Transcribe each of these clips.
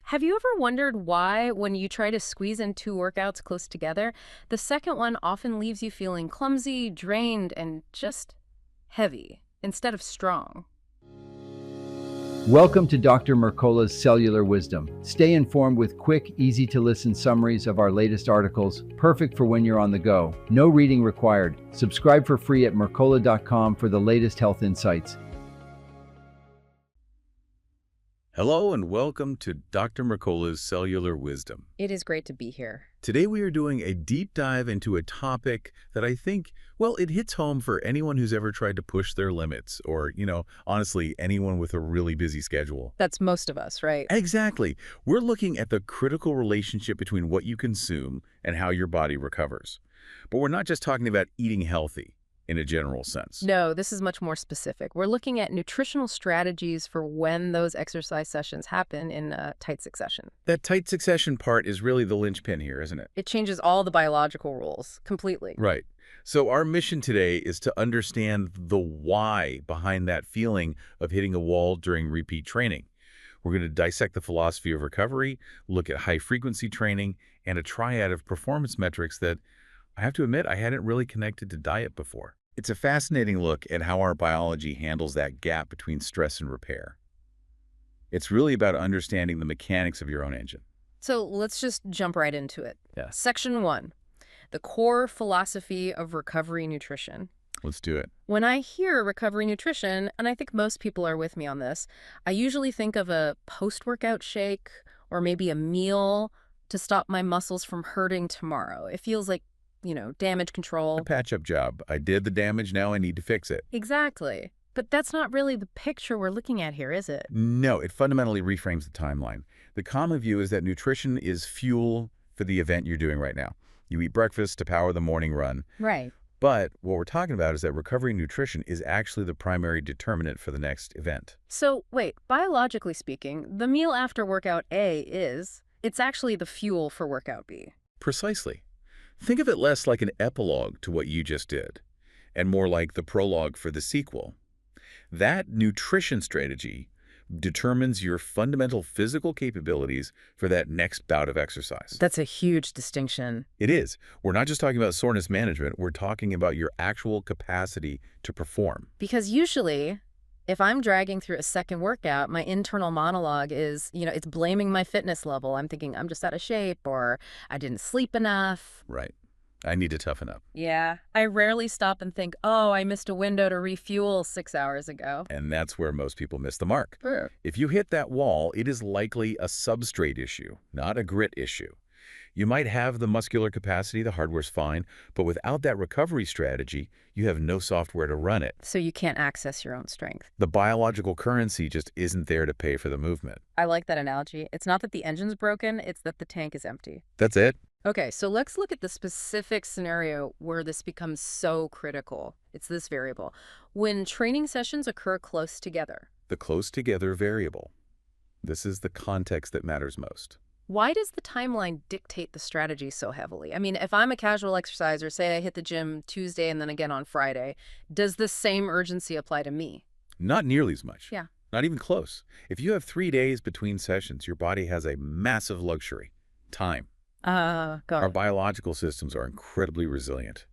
Have you ever wondered why, when you try to squeeze in two workouts close together, the second one often leaves you feeling clumsy, drained, and just heavy instead of strong? Welcome to Dr. Mercola's Cellular Wisdom. Stay informed with quick, easy-to-listen summaries of our latest articles, perfect for when you're on the go. No reading required. Subscribe for free at mercola.com for the latest health insights. Hello and welcome to Dr. Mercola's Cellular Wisdom. It is great to be here. Today we are doing a deep dive into a topic that I think, well, it hits home for anyone who's ever tried to push their limits or, honestly, anyone with a really busy schedule. That's most of us, right? Exactly. We're looking at the critical relationship between what you consume and how your body recovers. But we're not just talking about eating healthy in a general sense. No, this is much more specific. We're looking at nutritional strategies for when those exercise sessions happen in a tight succession. That tight succession part is really the linchpin here, isn't it? It changes all the biological rules completely. Right. So our mission today is to understand the why behind that feeling of hitting a wall during repeat training. We're going to dissect the philosophy of recovery, look at high-frequency training, and a triad of performance metrics that, I have to admit, I hadn't really connected to diet before. It's a fascinating look at how our biology handles that gap between stress and repair. It's really about understanding the mechanics of your own engine. So let's just jump right into it. Yeah. Section 1, the core philosophy of recovery nutrition. Let's do it. When I hear recovery nutrition, and I think most people are with me on this, I usually think of a post-workout shake or maybe a meal to stop my muscles from hurting tomorrow. It feels like, damage control. A patch-up job. I did the damage, now I need to fix it. Exactly. But that's not really the picture we're looking at here, is it? No, it fundamentally reframes the timeline. The common view is that nutrition is fuel for the event you're doing right now. You eat breakfast to power the morning run. Right. But what we're talking about is that recovery nutrition is actually the primary determinant for the next event. So, wait, biologically speaking, the meal after workout A it's actually the fuel for workout B. Precisely. Think of it less like an epilogue to what you just did, and more like the prologue for the sequel. That nutrition strategy determines your fundamental physical capabilities for that next bout of exercise. That's a huge distinction. It is. We're not just talking about soreness management, we're talking about your actual capacity to perform. Because usually, if I'm dragging through a second workout, my internal monologue is, it's blaming my fitness level. I'm thinking I'm just out of shape or I didn't sleep enough. Right. I need to toughen up. Yeah. I rarely stop and think, oh, I missed a window to refuel 6 hours ago. And that's where most people miss the mark. Sure. If you hit that wall, it is likely a substrate issue, not a grit issue. You might have the muscular capacity, the hardware's fine, but without that recovery strategy, you have no software to run it. So you can't access your own strength. The biological currency just isn't there to pay for the movement. I like that analogy. It's not that the engine's broken, it's that the tank is empty. That's it. Okay, so let's look at the specific scenario where this becomes so critical. It's this variable. When training sessions occur close together. The close together variable. This is the context that matters most. Why does the timeline dictate the strategy so heavily? I mean, if I'm a casual exerciser, say I hit the gym Tuesday and then again on Friday, does the same urgency apply to me? Not nearly as much. Yeah. Not even close. If you have 3 days between sessions, your body has a massive luxury. Time. Got Our it. biological systems are incredibly resilient.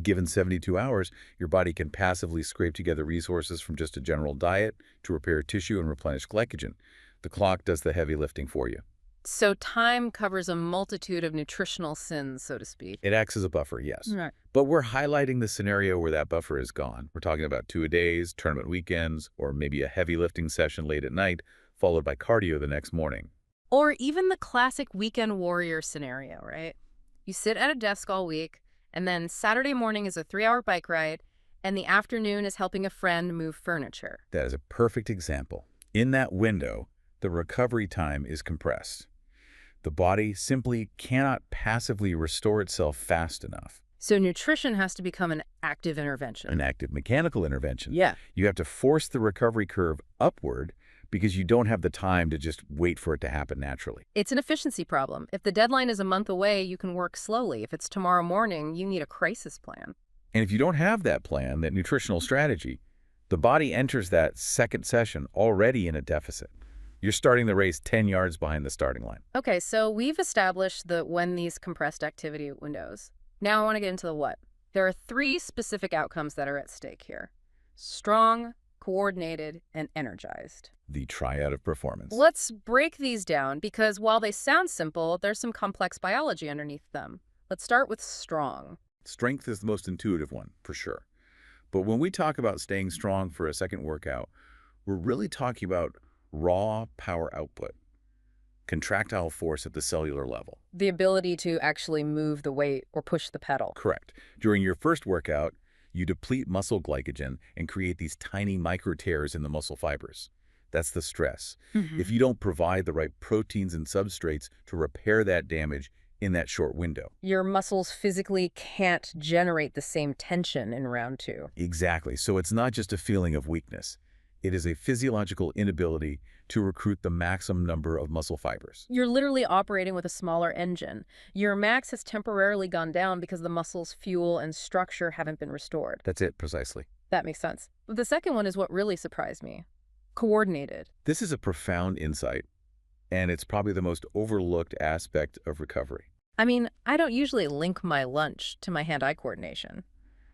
Given 72 hours, your body can passively scrape together resources from just a general diet to repair tissue and replenish glycogen. The clock does the heavy lifting for you. So time covers a multitude of nutritional sins, so to speak. It acts as a buffer, yes. Right. But we're highlighting the scenario where that buffer is gone. We're talking about 2-a-days, tournament weekends, or maybe a heavy lifting session late at night, followed by cardio the next morning. Or even the classic weekend warrior scenario, right? You sit at a desk all week, and then Saturday morning is a 3-hour bike ride, and the afternoon is helping a friend move furniture. That is a perfect example. In that window, the recovery time is compressed. The body simply cannot passively restore itself fast enough. So nutrition has to become an active intervention. An active mechanical intervention. Yeah. You have to force the recovery curve upward because you don't have the time to just wait for it to happen naturally. It's an efficiency problem. If the deadline is a month away, you can work slowly. If it's tomorrow morning, you need a crisis plan. And if you don't have that plan, that nutritional strategy, the body enters that second session already in a deficit. You're starting the race 10 yards behind the starting line. Okay, so we've established the when these compressed activity windows. Now I want to get into the what. There are three specific outcomes that are at stake here. Strong, coordinated, and energized. The triad of performance. Let's break these down because while they sound simple, there's some complex biology underneath them. Let's start with strong. Strength is the most intuitive one, for sure. But when we talk about staying strong for a second workout, we're really talking about raw power output, contractile force at the cellular level. The ability to actually move the weight or push the pedal. Correct. During your first workout, you deplete muscle glycogen and create these tiny micro tears in the muscle fibers. That's the stress. If you don't provide the right proteins and substrates to repair that damage in that short window. Your muscles physically can't generate the same tension in round two. Exactly. So it's not just a feeling of weakness. It is a physiological inability to recruit the maximum number of muscle fibers. You're literally operating with a smaller engine. Your max has temporarily gone down because the muscle's fuel and structure haven't been restored. That's it, precisely. That makes sense. But the second one is what really surprised me. Coordinated. This is a profound insight, and it's probably the most overlooked aspect of recovery. I mean, I don't usually link my lunch to my hand-eye coordination.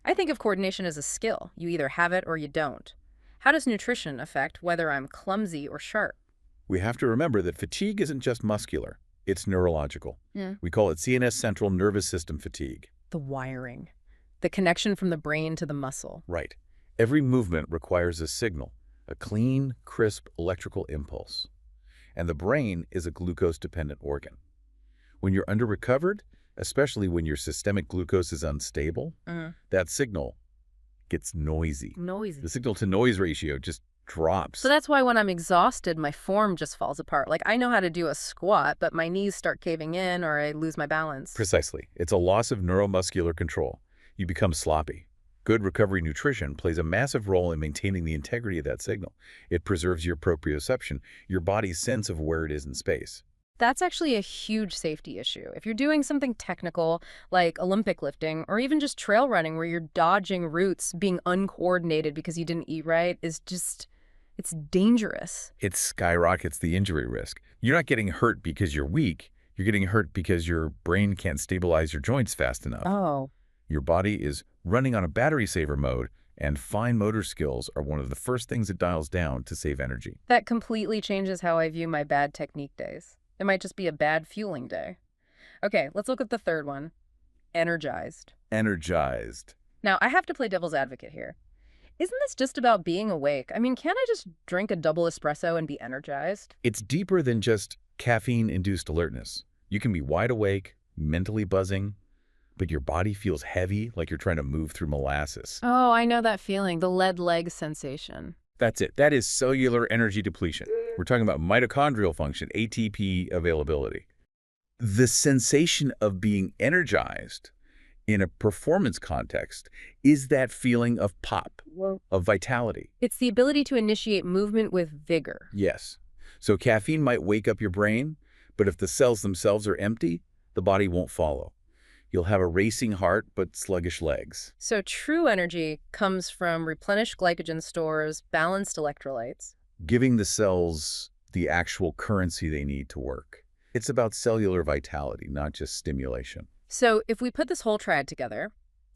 I think of coordination as a skill. You either have it or you don't. How does nutrition affect whether I'm clumsy or sharp? We have to remember that fatigue isn't just muscular, it's neurological. Yeah. We call it CNS central nervous system fatigue. The wiring. The connection from the brain to the muscle. Right. Every movement requires a signal, a clean, crisp electrical impulse. And the brain is a glucose-dependent organ. When you're under-recovered, especially when your systemic glucose is unstable, that signal gets noisy. Noisy. The signal-to-noise ratio just drops. So that's why when I'm exhausted, my form just falls apart. Like, I know how to do a squat, but my knees start caving in or I lose my balance. Precisely. It's a loss of neuromuscular control. You become sloppy. Good recovery nutrition plays a massive role in maintaining the integrity of that signal. It preserves your proprioception, your body's sense of where it is in space. That's actually a huge safety issue. If you're doing something technical, like Olympic lifting, or even just trail running where you're dodging routes, being uncoordinated because you didn't eat right, is just, it's dangerous. It skyrockets the injury risk. You're not getting hurt because you're weak. You're getting hurt because your brain can't stabilize your joints fast enough. Oh. Your body is running on a battery saver mode, and fine motor skills are one of the first things it dials down to save energy. That completely changes how I view my bad technique days. It might just be a bad fueling day. Okay, let's look at the third one. Energized. Energized. Now, I have to play devil's advocate here. Isn't this just about being awake? I mean, can't I just drink a double espresso and be energized? It's deeper than just caffeine-induced alertness. You can be wide awake, mentally buzzing, but your body feels heavy, like you're trying to move through molasses. Oh, I know that feeling, the lead leg sensation. That's it. That is cellular energy depletion. We're talking about mitochondrial function, ATP availability. The sensation of being energized in a performance context is that feeling of pop, of vitality. It's the ability to initiate movement with vigor. Yes. So caffeine might wake up your brain, but if the cells themselves are empty, the body won't follow. You'll have a racing heart, but sluggish legs. So true energy comes from replenished glycogen stores, balanced electrolytes. Giving the cells the actual currency they need to work. It's about cellular vitality, not just stimulation. So if we put this whole triad together,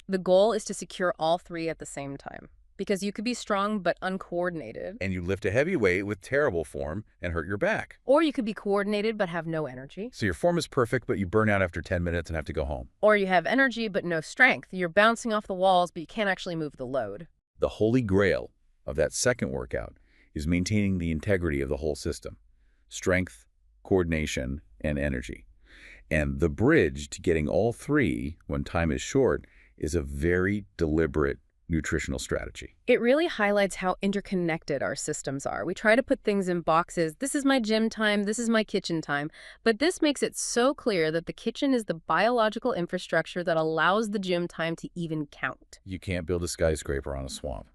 the goal is to secure all three at the same time. Because you could be strong but uncoordinated. And you lift a heavy weight with terrible form and hurt your back. Or you could be coordinated but have no energy. So your form is perfect, but you burn out after 10 minutes and have to go home. Or you have energy but no strength. You're bouncing off the walls, but you can't actually move the load. The holy grail of that second workout is maintaining the integrity of the whole system. Strength, coordination, and energy. And the bridge to getting all three when time is short is a very deliberate nutritional strategy. It really highlights how interconnected our systems are. We try to put things in boxes. This is my gym time, this is my kitchen time. But this makes it so clear that the kitchen is the biological infrastructure that allows the gym time to even count. You can't build a skyscraper on a swamp.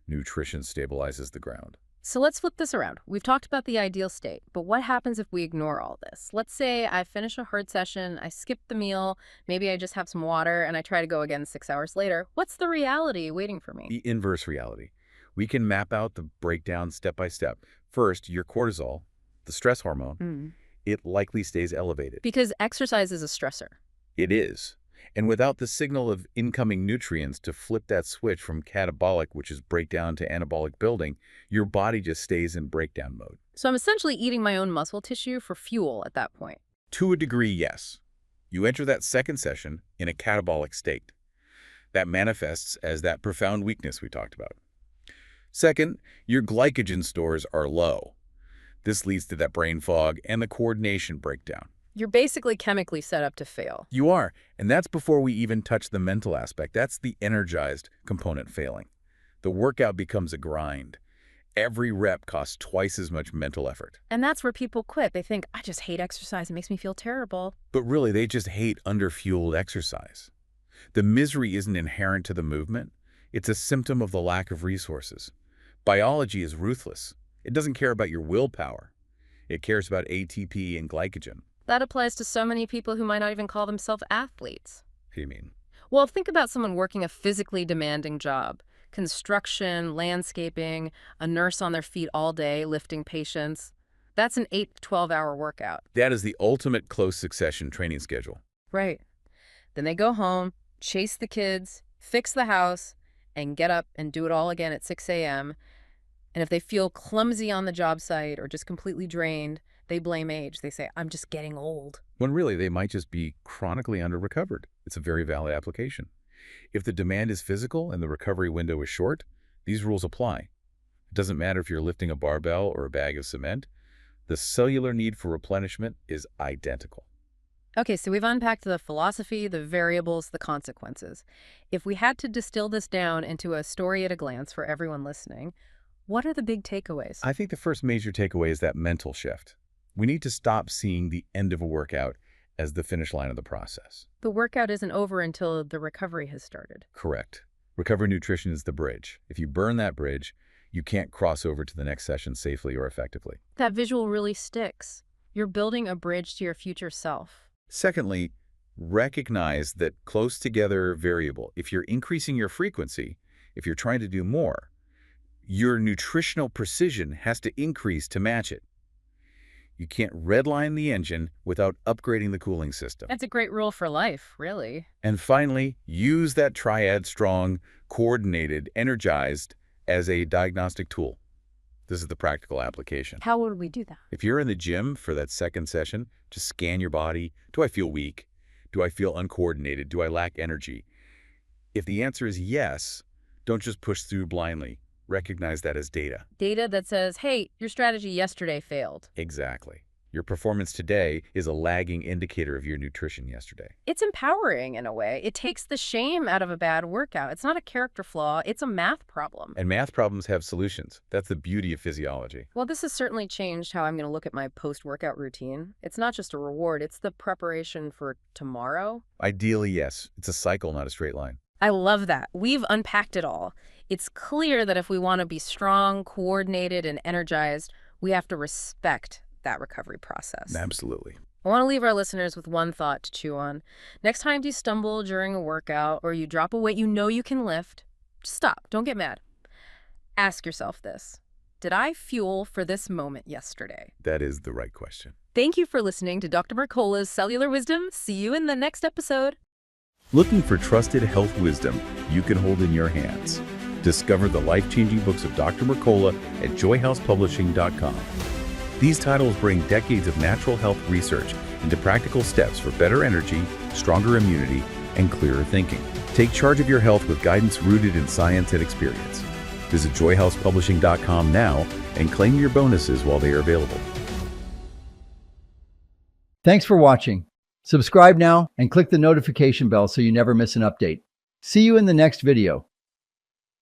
Nutrition stabilizes the ground. So let's flip this around. We've talked about the ideal state, but what happens if we ignore all this? Let's say I finish a hard session, I skip the meal, maybe I just have some water, and I try to go again 6 hours later. What's the reality waiting for me? The inverse reality. We can map out the breakdown step by step. First, your cortisol, the stress hormone, Mm. it likely stays elevated. Because exercise is a stressor. It is. And without the signal of incoming nutrients to flip that switch from catabolic, which is breakdown, to anabolic building, your body just stays in breakdown mode. So I'm essentially eating my own muscle tissue for fuel at that point. To a degree, yes. You enter that second session in a catabolic state. That manifests as that profound weakness we talked about. Second, your glycogen stores are low. This leads to that brain fog and the coordination breakdown. You're basically chemically set up to fail. You are, and that's before we even touch the mental aspect. That's the energized component failing. The workout becomes a grind. Every rep costs twice as much mental effort. And that's where people quit. They think, I just hate exercise. It makes me feel terrible. But really, they just hate underfueled exercise. The misery isn't inherent to the movement. It's a symptom of the lack of resources. Biology is ruthless. It doesn't care about your willpower. It cares about ATP and glycogen. That applies to so many people who might not even call themselves athletes. What do you mean? Well, think about someone working a physically demanding job. Construction, landscaping, a nurse on their feet all day, lifting patients. That's an 8 to 12-hour workout. That is the ultimate close succession training schedule. Right. Then they go home, chase the kids, fix the house, and get up and do it all again at 6 a.m. And if they feel clumsy on the job site or just completely drained, they blame age. They say, I'm just getting old. When really they might just be chronically under-recovered. It's a very valid application. If the demand is physical and the recovery window is short, these rules apply. It doesn't matter if you're lifting a barbell or a bag of cement. The cellular need for replenishment is identical. Okay, so we've unpacked the philosophy, the variables, the consequences. If we had to distill this down into a story at a glance for everyone listening, what are the big takeaways? I think the first major takeaway is that mental shift. We need to stop seeing the end of a workout as the finish line of the process. The workout isn't over until the recovery has started. Correct. Recovery nutrition is the bridge. If you burn that bridge, you can't cross over to the next session safely or effectively. That visual really sticks. You're building a bridge to your future self. Secondly, recognize that close together variable. If you're increasing your frequency, if you're trying to do more, your nutritional precision has to increase to match it. You can't redline the engine without upgrading the cooling system. That's a great rule for life, really. And finally, use that triad strong, coordinated, energized as a diagnostic tool. This is the practical application. How would we do that? If you're in the gym for that second session, just scan your body. Do I feel weak? Do I feel uncoordinated? Do I lack energy? If the answer is yes, don't just push through blindly. Recognize that as data. Data that says, hey, your strategy yesterday failed. Exactly. Your performance today is a lagging indicator of your nutrition yesterday. It's empowering in a way. It takes the shame out of a bad workout. It's not a character flaw. It's a math problem. And math problems have solutions. That's the beauty of physiology. Well, this has certainly changed how I'm going to look at my post-workout routine. It's not just a reward. It's the preparation for tomorrow. Ideally, yes. It's a cycle, not a straight line. I love that. We've unpacked it all. It's clear that if we want to be strong, coordinated, and energized, we have to respect that recovery process. Absolutely. I want to leave our listeners with one thought to chew on. Next time you stumble during a workout or you drop a weight you know you can lift, just stop. Don't get mad. Ask yourself this. Did I fuel for this moment yesterday? That is the right question. Thank you for listening to Dr. Mercola's Cellular Wisdom. See you in the next episode. Looking for trusted health wisdom you can hold in your hands? Discover the life-changing books of Dr. Mercola at joyhousepublishing.com. These titles bring decades of natural health research into practical steps for better energy, stronger immunity, and clearer thinking. Take charge of your health with guidance rooted in science and experience. Visit joyhousepublishing.com now and claim your bonuses while they are available. Thanks for watching. Subscribe now and click the notification bell so you never miss an update. See you in the next video.